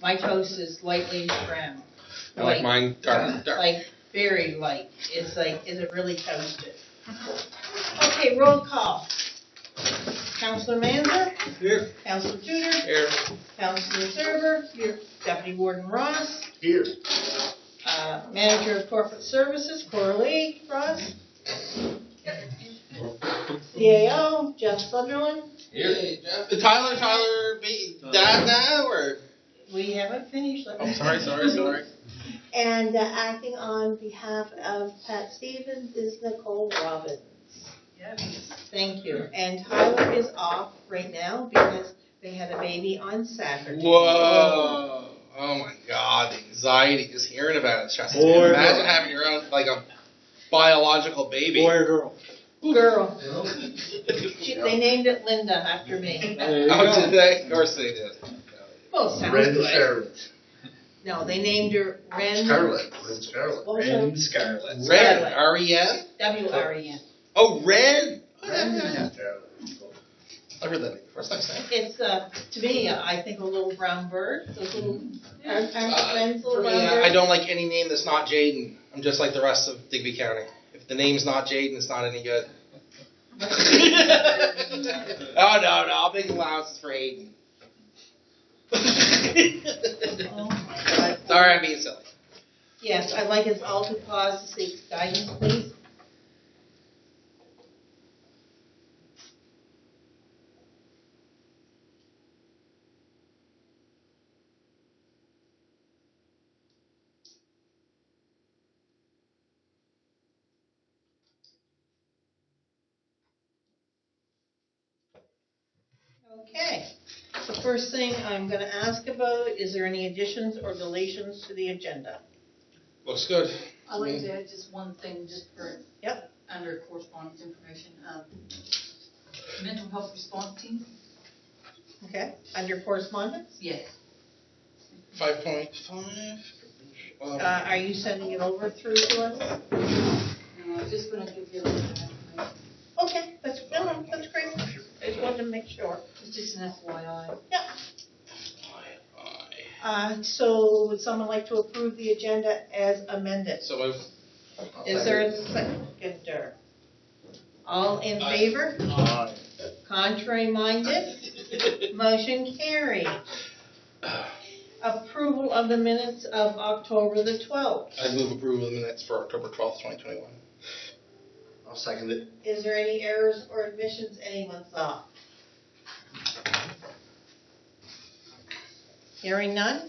My toast is lightly brown. I like mine dark. Like very light. It's like, is it really toasted? Okay, roll call. Councilor Manzer? Here. Councilor Tudor? Here. Councilor Server? Here. Deputy Warden Ross? Here. Manager of Corporate Services, Coralie Ross? CAO, Jeff Sutherland? Here. Jeff. Tyler, Dad now, or? We haven't finished. Oh, sorry. And acting on behalf of Pat Stevens is Nicole Robbins. Yes. Thank you. And Tyler is off right now because they had a baby on Saturday. Whoa. Oh my God, the anxiety just hearing about it. Stressing. Imagine having your own, like a biological baby. Boy or girl? Girl. They named it Linda after me. Oh, did they? Of course they did. Well, sounds Red good. Scarlet. No, they named her Ren. Scarlet. Red Scarlet. What was her? Ren Scarlet. Ren. R-E-N? W-R-E-N. Oh, Ren. Red Scarlet. I heard that name before. It's nice name. It's, to me, I think a little brown bird. Those little, aren't Ren's For little me, brown bird? I don't like any name that's not Jaden. I'm just like the rest of Digby County. If the name's not Jaden, it's not any good. Oh, no, I'll make allowances for Aiden. Oh my God. Sorry, I'm being silly. Yes, I'd like us all to pause to seek guidance, please. Okay. The first thing I'm going to ask about, is there any additions or deletions to the agenda? Looks good. I'd like to add just one thing, just for, Yep. under correspondence information, mental health response team, Okay. Under correspondence? yes. 5.5. Are you sending it over through to us? No, I'm just gonna give you a little bit of information. Okay, that's great. I just wanted to make sure. It's just an FYI. Yeah. So would someone like to approve the agenda as amended? So move. Is there a seconder? All in favor? Aye. Contrary minded? Motion carried. Approval of the minutes of October the 12th. I move approval of the minutes for October 12th, 2021. I'll second it. Is there any errors or omissions anyone saw? Hearing none?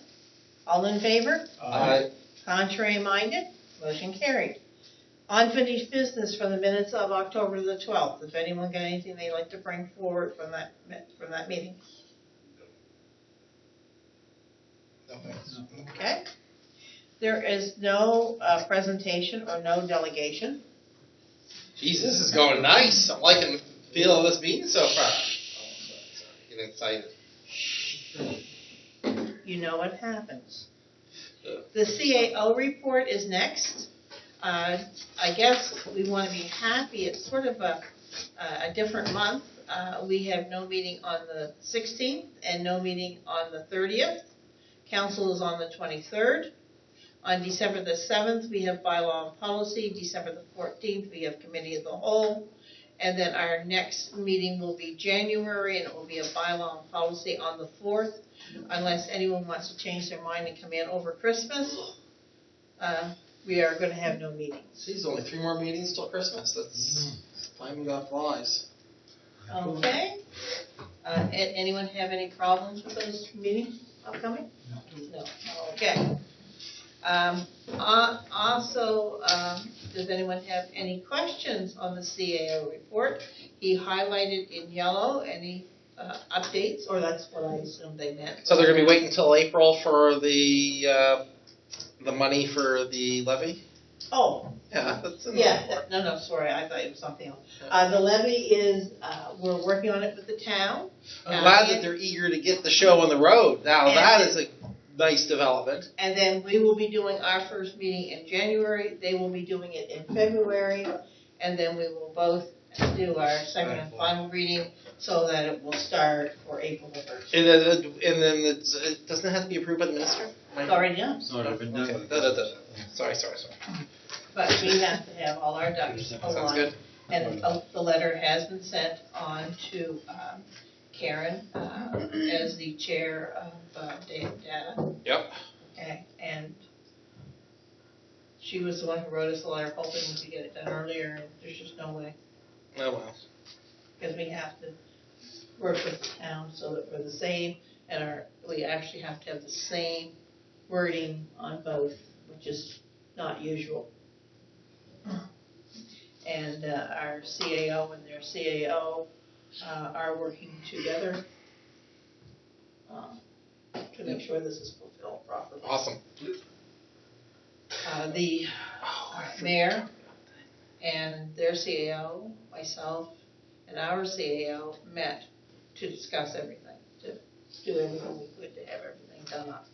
All in favor? Aye. Contrary minded? Motion carried. Unfinished business for the minutes of October the 12th. If anyone got anything they'd like to bring forward from that meeting. No thanks. Okay? There is no presentation or no delegation. Jesus, this is going nice. I'm liking the feel of this meeting so far. Oh, getting excited. You know what happens. The CAO report is next. I guess we want to be happy. It's sort of a different month. We have no meeting on the 16th and no meeting on the 30th. Council is on the 23rd. On December the 7th, we have bylaw and policy. December the 14th, we have committee of the whole. And then our next meeting will be January, and it will be a bylaw and policy on the 4th, unless anyone wants to change their mind and come in over Christmas. We are going to have no meetings. Geez, only 3 more meetings till Christmas. That's time got flies. Okay. Anyone have any problems with those meetings upcoming? No. Okay. Also, does anyone have any questions on the CAO report? He highlighted in yellow any updates, or that's what I assumed they meant. So they're going to be waiting until April for the money for the levy? Oh. Yeah, that's in No, sorry, I thought it was something else. The levy is, we're working on it with the town. I'm glad that they're eager to get the show on the road. Now that is a nice development. And then we will be doing our first meeting in January. They will be doing it in February. And then we will both do our second and final reading so that it will start for April the 1st. And then it doesn't have to be approved by the minister? It's already done, It's already been done. Okay. Sorry. but we have to have all our ducks Sounds aligned. good. And the letter has been sent on to Karen as the chair of data. Yep. Okay, and she was the one who wrote us the letter hoping we could get it done earlier, and there's just no way. Oh, well. Because we have to work with the town so that we're the same, and we actually have to have the same wording on both, which is not usual. And our CAO and their CAO are working together to make sure this is fulfilled properly. Awesome. The mayor and their CAO, myself, and our CAO met to discuss everything, to do everything we could to have everything done up.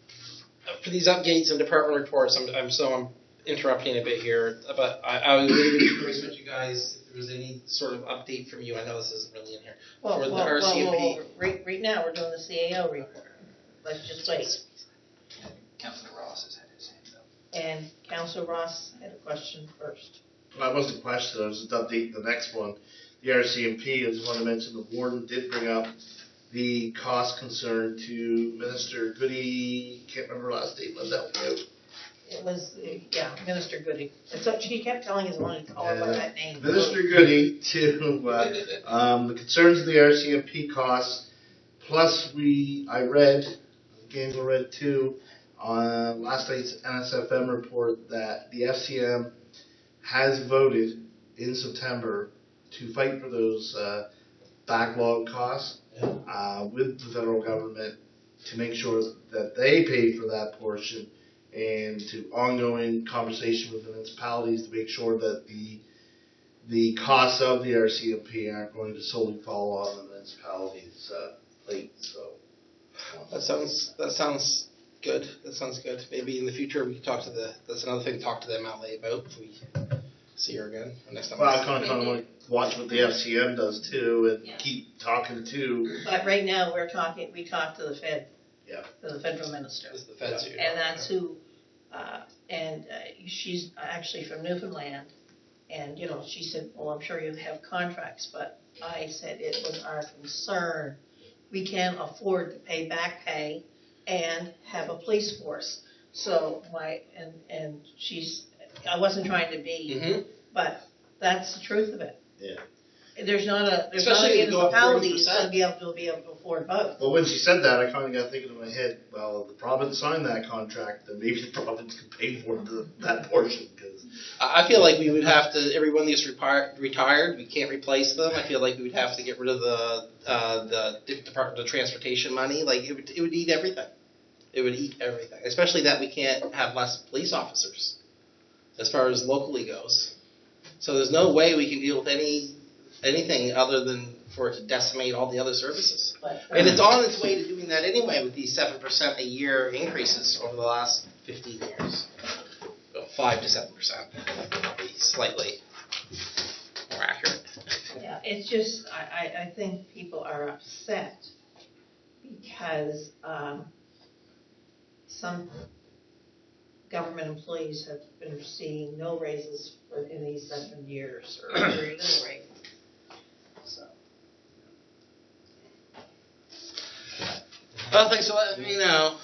For these updates and department reports, I'm interrupting a bit here, but I was really curious with you guys if there was any sort of update from you. I know this isn't really in here. For the RCMP. Right now, we're doing the CAO report. Let's just wait. Councilor Ross has had his hands up. And Councilor Ross had a question first. That wasn't a question, I was just updating the next one. The RCMP, I just want to mention the warden did bring up the cost concern to Minister Goody, can't remember her last name, was that out? It was, Minister Goody. And so she kept telling us, I wanted to call her by that name. Minister Goody to the concerns of the RCMP costs, plus I read, Gabriel read too, on last night's NSFM report that the FCM has voted in September to fight for those backlog costs with the federal government to make sure that they pay for that portion, and to ongoing conversation with municipalities to make sure that the costs of the RCMP aren't going to solely fall on the municipalities' plate. So That sounds good. That sounds good. Maybe in the future we can talk to that's another thing to talk to them out about if we see her again next time. well, I kind of want to watch what the FCM does too, and keep talking to. But right now, we talked to the Fed. Yeah. To the federal minister. It's the feds here. And that's who, she's actually from Newfoundland. And, she said, well, I'm sure you have contracts, but I said it was our concern. We can't afford to pay back pay and have a police force. So I wasn't trying to be, but that's the truth of it. Yeah. There's not a Especially if you go up municipality that's 30%. going to be able to afford both. Well, when she said that, I kind of got thinking in my head, well, if the province signed that contract, then maybe the province could pay for that portion. Cause I feel like we would have to. Everyone gets retired. We can't replace them. I feel like we would have to get rid of the Department of Transportation money. Like it would eat everything. It would eat everything. Especially that we can't have less police officers, as far as locally goes. So there's no way we can deal with anything other than for it to decimate all the other services. And it's on its way to doing that anyway with these 7% a year increases over the last 15 years. Well, 5 to 7%, to be slightly more accurate. Yeah, it's just, I think people are upset because some government employees have been receiving no raises in these 7 years, or very little raises. So. Well, thanks for letting me know.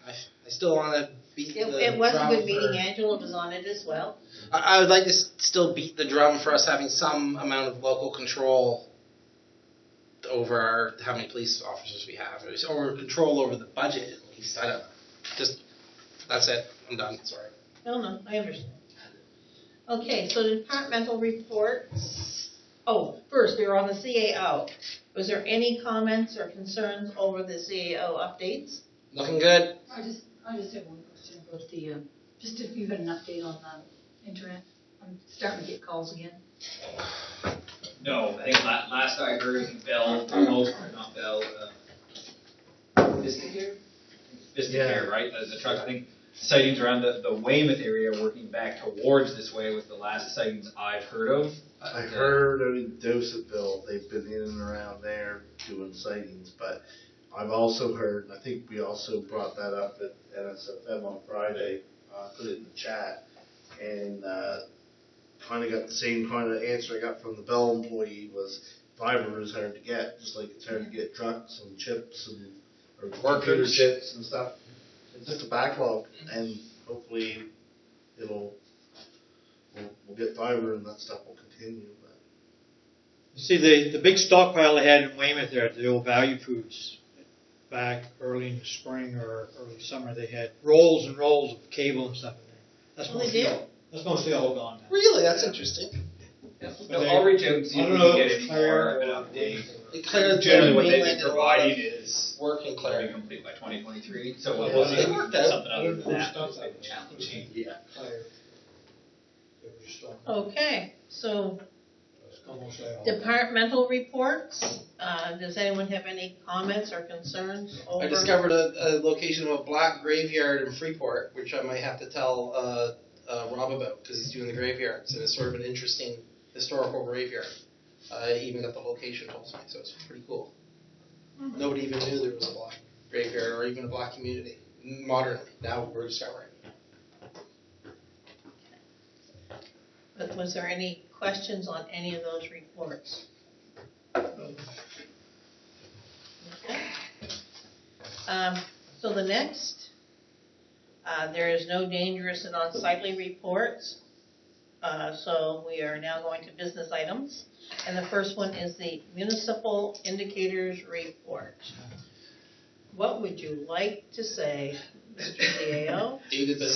I still want to beat the drum. It was a good meeting. Angela was on it as well. I would like to still beat the drum for us having some amount of local control over how many police officers we have, or control over the budget at least. I don't know. Just, that's it. I'm done. Sorry. No, I understand. Okay, so the departmental reports. Oh, first, we were on the CAO. Was there any comments or concerns over the CAO updates? Looking good. I just have one question about just if you've had an update on the internet. I'm starting to get calls again. No, I think last I heard, Bell, not Bell, Vistacare? Vistacare, right? The truck, I think sightings around the Weymouth area working back towards this way was the last sightings I've heard of. I heard in Dosetville, they've been in and around there doing sightings, but I've also heard, and I think we also brought that up at NSFM on Friday, put it in the chat, and kind of got the same kind of answer I got from the Bell employee was fiber is hard to get, just like it's hard to get trucks and chips and or computer Workers. chips and stuff. It's just a backlog, and hopefully we'll get fiber and that stuff will continue. But See, the big stockpile they had in Weymouth there at the old Value Foods, back early in the spring or early summer, they had rolls and rolls of cable and stuff in there. That's Oh, they mostly did? all. That's mostly all gone now. Really, that's interesting. No, I'll reach out and see I if don't we know can if get it's any more Claire of an or- update. Claire, Generally, what they've mainland been did a lot of providing is work in will be Claire. complete by 2023. So Yeah, we'll see it if worked out. something other than that has been challenging. Yeah. They were just all- Okay, so almost all. departmental reports, does anyone have any comments or concerns over? I discovered a location of a black graveyard in Freeport, which I might have to tell Rob about because he's doing the graveyards, and it's sort of an interesting historical graveyard. Even got the location told me, so it's pretty cool. Nobody even knew there was a black graveyard or even a black community. Modernly, now we're discovering. But was there any questions on any of those reports? Okay. So the next, there is no dangerous and unsightly reports. So we are now going to business items. And the first one is the municipal indicators report. What would you like to say, Mr. CAO?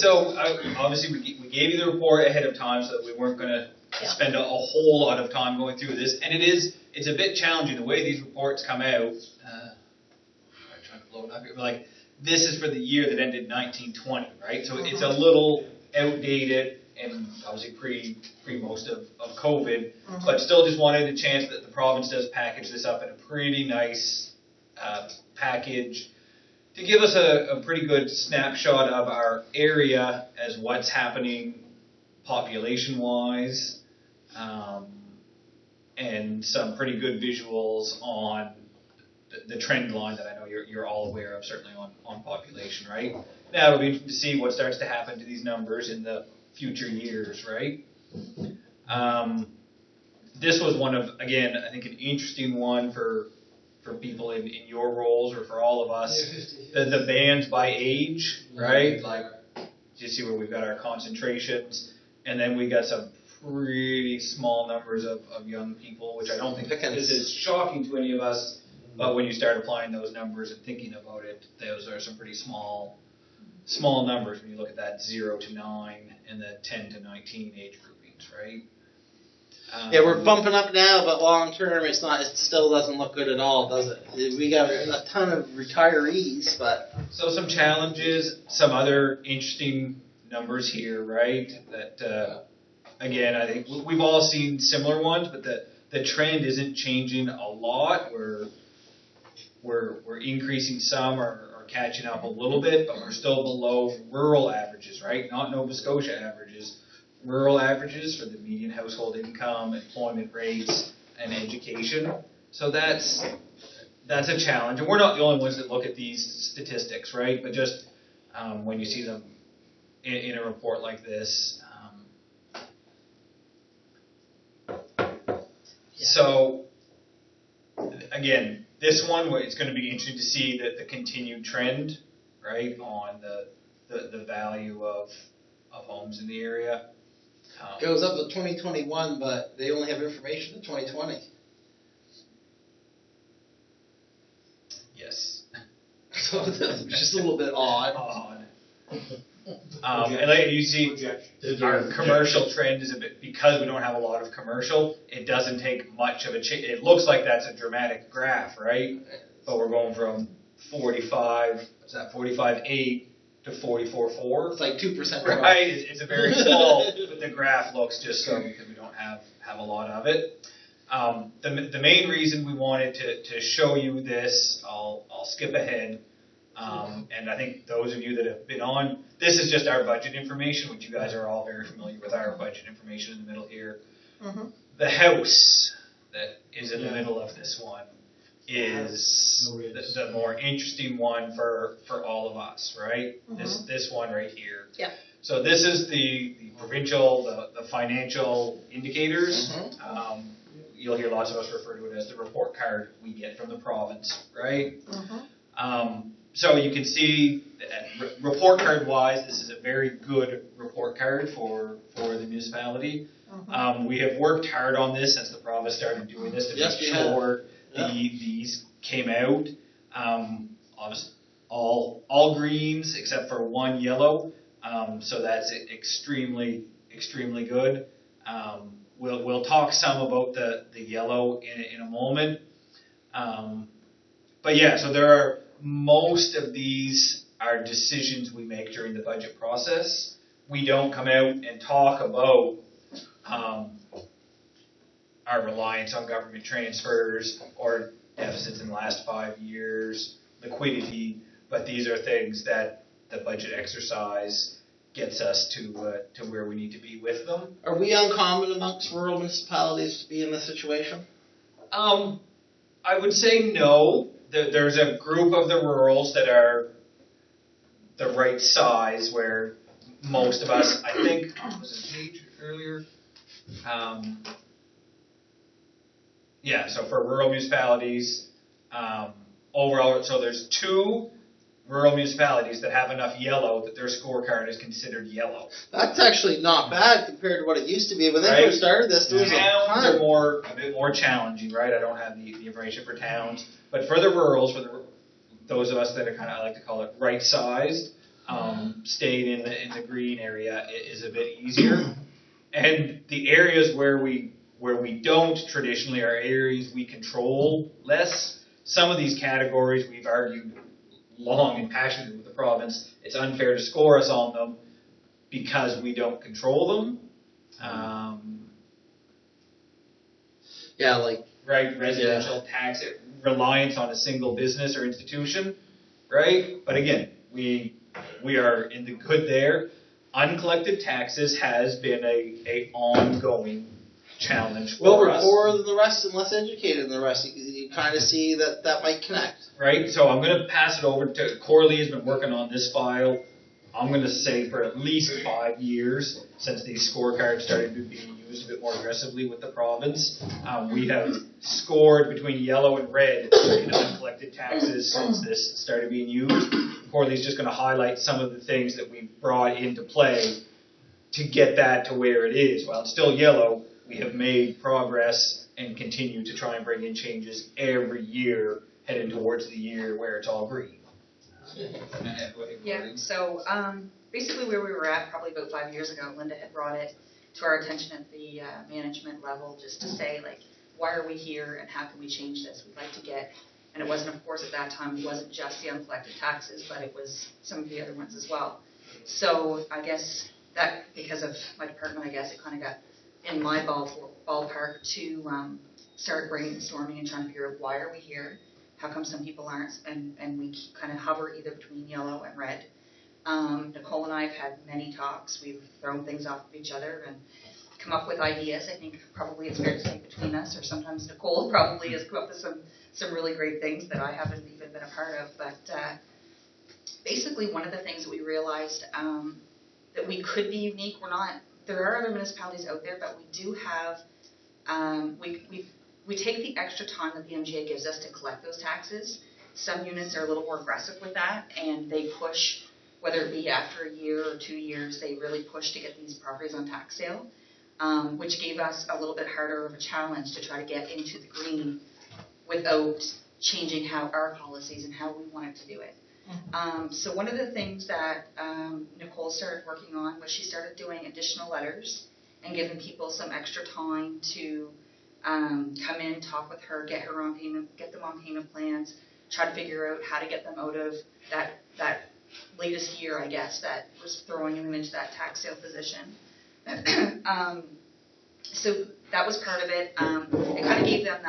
So obviously we gave you the report ahead of time so that we weren't going to Yeah. spend a whole lot of time going through this, and it's a bit challenging the way these reports come out. I'm trying to blow it up here, but like this is for the year that ended 1920, right? So it's a little outdated and obviously pre most of COVID, but still just wanted a chance that the province does package this up in a pretty nice package to give us a pretty good snapshot of our area as what's happening population-wise, and some pretty good visuals on the trend line that I know you're all aware of, certainly on population, right? Now it'll be interesting to see what starts to happen to these numbers in the future years, right? This was one of, again, I think an interesting one for people in your roles or for all of us. The bands by age, right? Like, you see where we've got our concentrations, and then we got some pretty small numbers of young people, which I don't think this is shocking to any of us, but when you start applying those numbers and thinking about it, those are some pretty small numbers when you look at that 0 to 9 and the 10 to 19 age groupings, right? Yeah, we're bumping up now, but long term, it's not. It still doesn't look good at all, does it? We got a ton of retirees, but So some challenges, some other interesting numbers here, right? That again, I think we've all seen similar ones, but the trend isn't changing a lot. We're increasing some or catching up a little bit, but we're still below rural averages, right? Not Nova Scotia averages. Rural averages for the median household income, employment rates, and education. So that's a challenge. And we're not the only ones that look at these statistics, right? But just when you see them in a report like this. So, again, this one, it's going to be interesting to see the continued trend, right, on the value of homes in the area. goes up to 2021, but they only have information to 2020. Yes. So it's just a little bit odd. And like you see, our commercial trend is a bit, because we don't have a lot of commercial, it doesn't take much of a change. It looks like that's a dramatic graph, right? But we're going from 45.8 to 44.4. It's like 2%. Right, it's a very small, but the graph looks just so because we don't have a lot of it. The main reason we wanted to show you this, I'll skip ahead, And I think those of you that have been on, this is just our budget information, which you guys are all very familiar with our budget information in the middle here. Mhm. The house that is in the middle of this one is the more interesting one for all of us, right? This one right here. Yeah. So this is the provincial, the financial indicators. You'll hear lots of us refer to it as the report card we get from the province, right? So you can see that report card wise, this is a very good report card for the municipality. We have worked hard on this since the province started doing this to make sure these came out. Obviously, all greens except for one yellow. So that's extremely good. We'll talk some about the yellow in a moment. But yeah, so there are most of these are decisions we make during the budget process. We don't come out and talk about our reliance on government transfers or deficits in the last 5 years, liquidity, but these are things that the budget exercise gets us to where we need to be with them. Are we uncommon amongst rural municipalities to be in this situation? I would say no. There's a group of the rurals that are the right size where most of us, I think, was it Paige earlier? Yeah, so for rural municipalities, overall, so there's 2 rural municipalities that have enough yellow that their scorecard is considered yellow. That's actually not bad compared to what it used to be. When they Right. first started this, there was Towns are a bit more challenging, right? I don't have the information for towns, but for the rurals, those of us that are kind of, I like to call it right-sized, staying in the green area is a bit easier. And the areas where we don't traditionally are areas we control less. Some of these categories we've argued long and passionately with the province. It's unfair to score us on them because we don't control them. Right, residential tax, reliance on a single business or institution, right? But again, we are in the good there. Uncollected taxes has been a ongoing challenge for us. Well, we're poorer than the rest and less educated than the rest. You kind of see that might connect. Right, so I'm going to pass it over to Corley. Has been working on this file, I'm going to say, for at least 5 years since these scorecards started being used a bit more aggressively with the province. We have scored between yellow and red in uncollected taxes since this started being used. Corley's just going to highlight some of the things that we brought into play to get that to where it is. While it's still yellow, we have made progress and continue to try and bring in changes every year, heading towards the year where it's all green. Yeah, so basically where we were at probably about 5 years ago, Linda had brought it to our attention at the management level just to say, like, why are we here and how can we change this? We'd like to get, and it wasn't, of course, at that time, it wasn't just the uncollected taxes, but it was some of the other ones as well. So I guess that, because of my department, I guess it kind of got in my ballpark to start brainstorming and trying to figure out why are we here, how come some people aren't, and we kind of hover either between yellow and red. Nicole and I have had many talks. We've thrown things off of each other and come up with ideas. I think probably it's fair to say between us, or sometimes Nicole probably has come up with some really great things that I haven't even been a part of. But basically one of the things that we realized that we could be unique. We're not. There are other municipalities out there, but we do have. We take the extra time that the MGA gives us to collect those taxes. Some units are a little more aggressive with that, and they push, whether it be after a year or 2 years, they really push to get these properties on tax sale, which gave us a little bit harder of a challenge to try to get into the green without changing how our policies and how we wanted to do it. So one of the things that Nicole started working on was she started doing additional letters and giving people some extra time to come in, talk with her, get them on payment plans, try to figure out how to get them out of that latest year, I guess, that was throwing them into that tax sale position. So that was part of it. It kind of gave them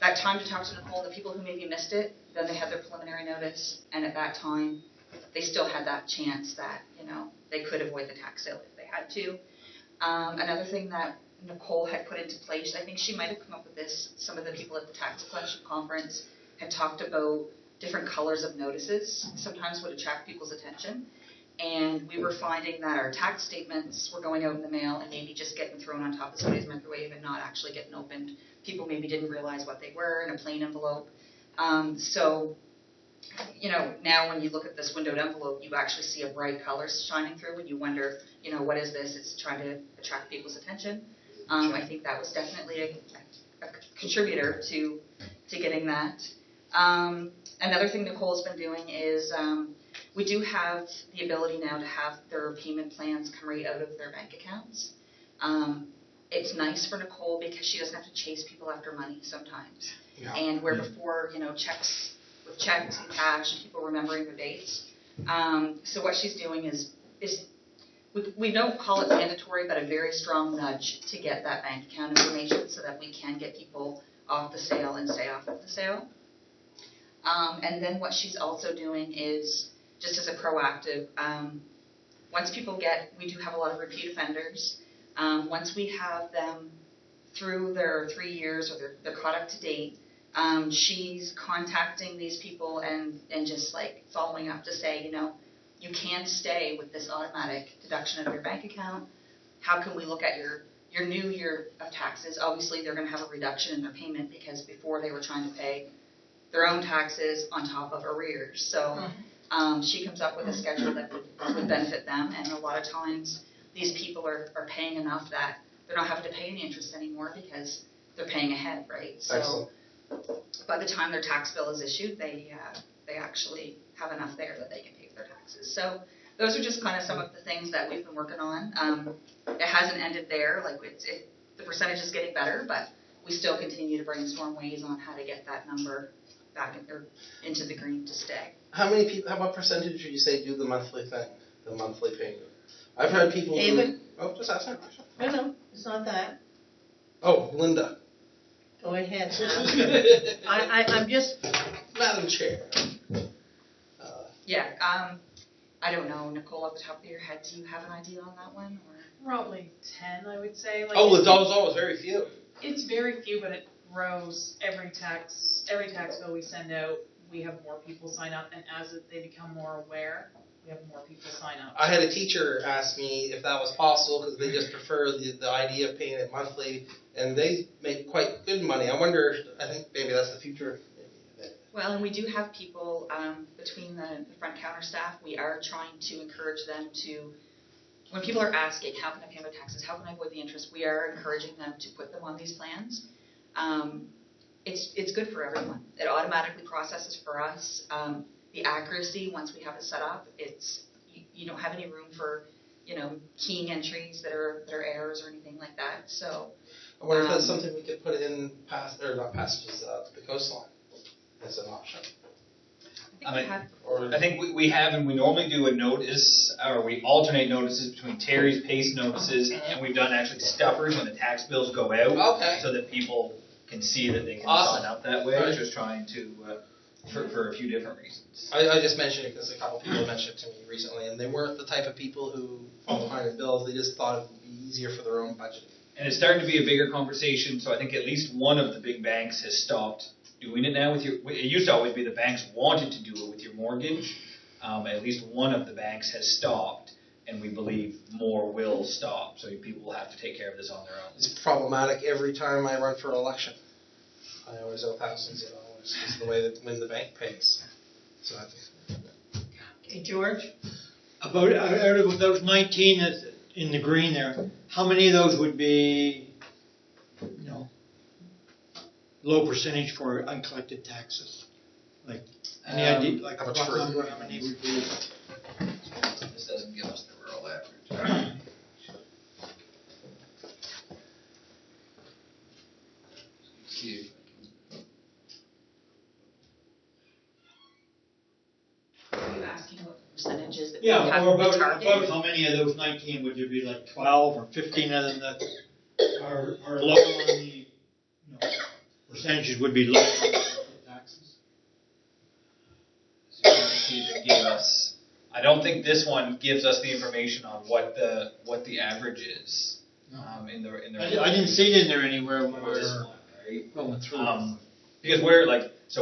that time to talk to Nicole, the people who maybe missed it, then they had their preliminary notice, and at that time, they still had that chance that, they could avoid the tax sale if they had to. Another thing that Nicole had put into place, I think she might have come up with this, some of the people at the tax collection conference had talked about different colors of notices, sometimes would attract people's attention. And we were finding that our tax statements were going out in the mail and maybe just getting thrown on top of somebody's microwave and not actually getting opened. People maybe didn't realize what they were in a plain envelope. So, now when you look at this windowed envelope, you actually see a bright color shining through and you wonder, what is this? It's trying to attract people's attention. I think that was definitely a contributor to getting that. Another thing Nicole's been doing is we do have the ability now to have their payment plans come right out of their bank accounts. It's nice for Nicole because she doesn't have to chase people after money sometimes. Yeah. And where before, checks and cash and people remembering their dates. So what she's doing is we don't call it mandatory, but a very strong nudge to get that bank account information so that we can get people off the sale and stay off of the sale. And then what she's also doing is, just as a proactive, once people we do have a lot of repeat offenders. Once we have them through their 3 years or they're caught up to date, she's contacting these people and just like following up to say, you can't stay with this automatic deduction of your bank account. How can we look at your new year of taxes? Obviously, they're going to have a reduction in their payment because before they were trying to pay their own taxes on top of arrears. So she comes up with a schedule that would benefit them, and a lot of times these people are paying enough that they're not having to pay any interest anymore because they're paying ahead, right? So Excellent. by the time their tax bill is issued, they actually have enough there that they can pay for their taxes. So those are just kind of some of the things that we've been working on. It hasn't ended there. The percentage is getting better, but we still continue to brainstorm ways on how to get that number back into the green to stay. How many people? How what percentage would you say do the monthly thing, the monthly payment? I've heard people. David? Just ask that question. No, it's not that. Oh, Linda. Go ahead. I'm just, Madam Chair. I don't know, Nicole, off the top of your head, do you have an idea on that one? Or? Probably 10, I would say. It's always very few. It's very few, but it grows every tax bill we send out. We have more people sign up, and as they become more aware, we have more people sign up. I had a teacher ask me if that was possible because they just prefer the idea of paying it monthly, and they make quite good money. I think maybe that's the future. Well, and we do have people between the front counter staff. We are trying to encourage them to, when people are asking, how can I pay my taxes, how can I avoid the interest, we are encouraging them to put them on these plans. It's good for everyone. It automatically processes for us. The accuracy, once we have it set up, you don't have any room for, keying entries that are errors or anything like that. So I wonder if that's something we could put in the coastline as an option. I think we have, and we normally do a notice, or we alternate notices between Terry's paste notices, and we've done actually stuffers when the tax bills go out. Okay. So that people can see that they can Awesome. sign up that way. Right. Just trying to, for a few different reasons. I just mentioned it because a couple people mentioned it to me recently, and they weren't the type of people who fall behind in bills. They just thought it would be easier for their own budget. And it's starting to be a bigger conversation, so I think at least one of the big banks has stopped doing it now with your, it used to always be the banks wanted to do it with your mortgage. At least one of the banks has stopped, and we believe more will stop, so people will have to take care of this on their own. It's problematic every time I run for election. I always owe thousands of dollars. It's the way that when the bank pays. So I think. okay, George? About out of those 19 that's in the green there, how many of those would be, low percentage for uncollected taxes? Like any idea, like how much rough for- number, how many would be? This doesn't give us the rural average. are you asking what the percentages that we Yeah, have or we about target? how many of those 19 would there be, like 12 or 15 of them that are low on the percentages would be low. Taxes. So either give us, I don't think this one gives us the information on what the average is, in the. I didn't see it in there anywhere when we For this were one, right? going through. Because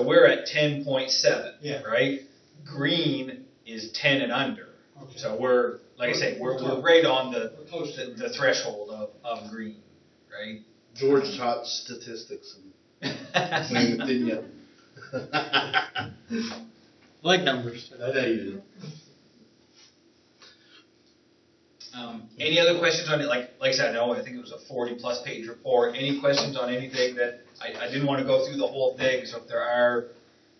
we're at 10.7, Yeah. right? Green is 10 and under. Okay. So we're, like I say, we're right on We're close to the threshold of green, right? George taught statistics in Virginia. like numbers. I know you Any other questions on it? Like I said, I think it was a 40+ page report. Any questions on anything that, I didn't want to go through the whole thing, so if there are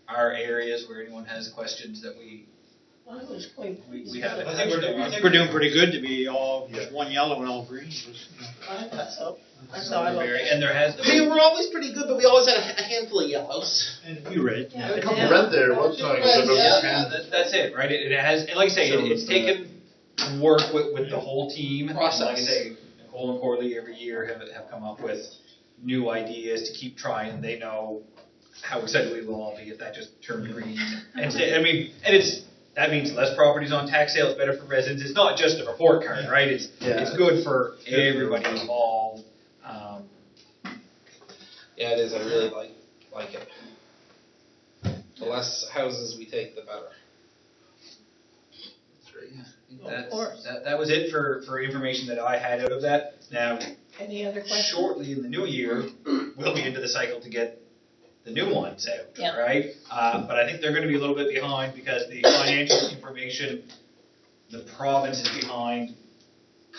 areas where anyone has questions that we have. I think we're doing pretty good to be all just one yellow and all green. Just, you know. I thought so. That's how I looked at it. And there has We were always pretty good, but we always had a handful of yellows. And a few red. Yeah, had a but couple now- red there one time. That's it, right? It has, and like I say, it's taken work with the whole team. Process. Like I say, Nicole and Corley every year have come up with new ideas to keep trying. They know how excited we will all be if that just turned green. And that means less properties on tax sales, better for residents. It's not just a report card, right? It's good for everybody involved. Yeah, it is. I really like it. The less houses we take, the better. Of course. That was it for information that I had out of that. Now, Any other questions? shortly in the new year, we'll be into the cycle to get the new ones out, Yeah. right? But I think they're going to be a little bit behind because the financial information, the province is behind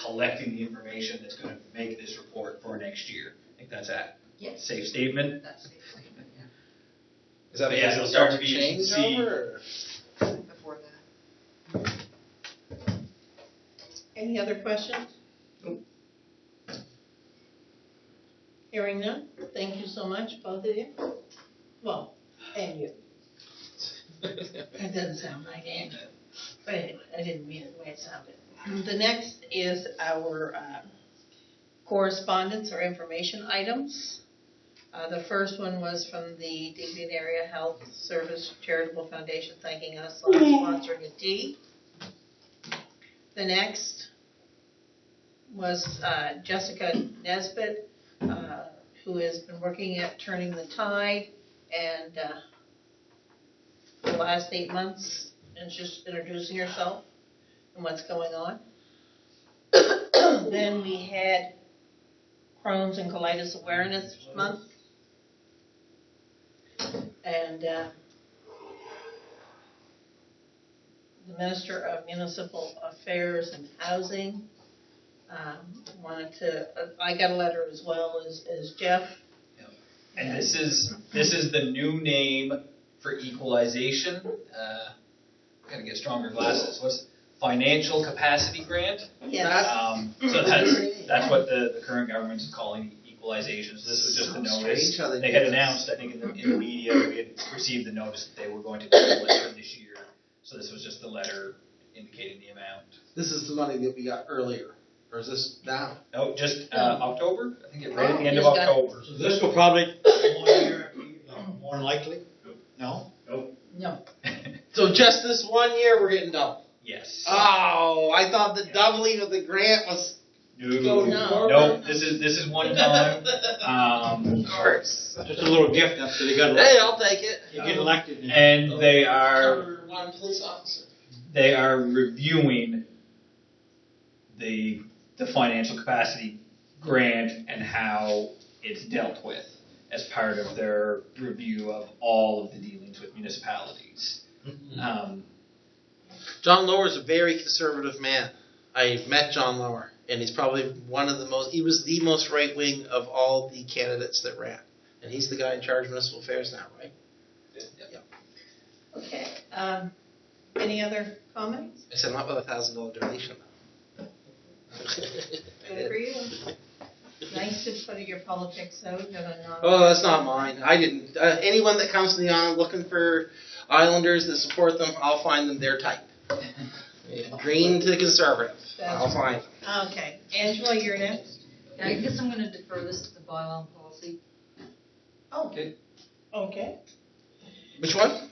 collecting the information that's going to make this report for next year. I think that's a Yes. safe statement. That's safe statement, yeah. Is that Yeah, because it'll it's start start to to be- change see- over? Or? Before that. Any other questions? Nope. Hearing none, thank you so much, both of you. Well, and you. That doesn't sound like Andrew. But anyway, I didn't mean it the way it sounded. The next is our correspondence or information items. The first one was from the Digby Area Health Service Charitable Foundation thanking us for sponsoring a tea. The next was Jessica Nesbitt, who has been working at Turning the Tide, and for the last 8 months, and just introducing herself and what's going on. Then we had Crohn's and Colitis Awareness Month, and the Minister of Municipal Affairs and Housing wanted to, I got a letter as well as Jeff. And this is the new name for equalization. Gotta get stronger glasses. What's financial capacity grant? Yes. So that's what the current government is calling equalization. So this was just the Sounds notice. strange how they They do had this. announced, I think, in the media, we had received the notice that they were going to double it for this year. So this was just the letter indicating the amount. This is the money that we got earlier, or is this now? No, just October. I think it right at the end of Just got it. October. So this will probably, 1 year, more than likely? No? No. So just this 1 year, we're getting double. Yes. Oh, I thought the doubling of the grant was. No, No. no, this is one time. Of course. Just a little gift after they got Hey, elected. I'll take it. You get elected. And they are For one police officer. reviewing the financial capacity grant and how it's dealt with as part of their review of all of the dealings with municipalities. John Lower's a very conservative man. I met John Lower, and he's probably he was the most right-wing of all the candidates that ran. And he's the guy in charge of municipal affairs now, right? Yeah. Okay, any other comments? I said, not with $1,000 donation, though. Good for you. Nice to put your politics out. Oh, that's not mine. I didn't. Anyone that comes to the island looking for islanders that support them, I'll find them their type. Green to conservative. I'll find them. Okay, Angela, you're next. I guess I'm gonna defer this to the bylaw policy. Oh, Okay. okay. Which one?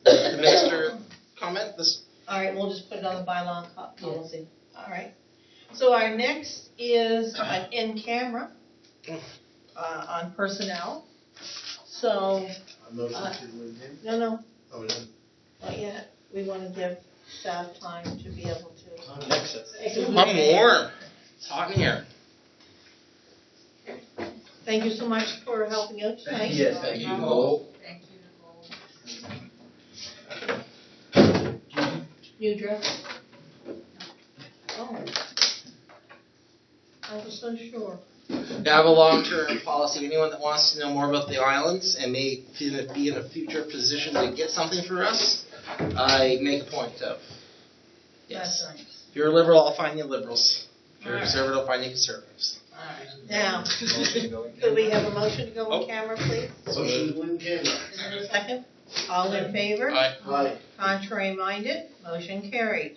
The minister comment, this, All right, we'll just put it on the bylaw and policy. All right. So our next is an in-camera on personnel. So, A motion to maintain? no, Oh, we didn't. not yet. We want to give staff time to be able to. next, I'm warm, it's hot in here. Thank you so much for helping out tonight. Yes, thank you, Nicole. Thank you, Nicole. New dress? Oh. I was so sure. We have a long-term policy. Anyone that wants to know more about the islands and may be in a future position to get something for us, I make a point of. Yes. That's nice. If you're a liberal, I'll find you liberals. If you're a All right. conservative, I'll find you conservatives. All right. Now, Motion going. could we have a motion to go on camera, please? Motion to win camera. Is there a second? All in favor? Aye. Aye. Contrary minded? Motion carried.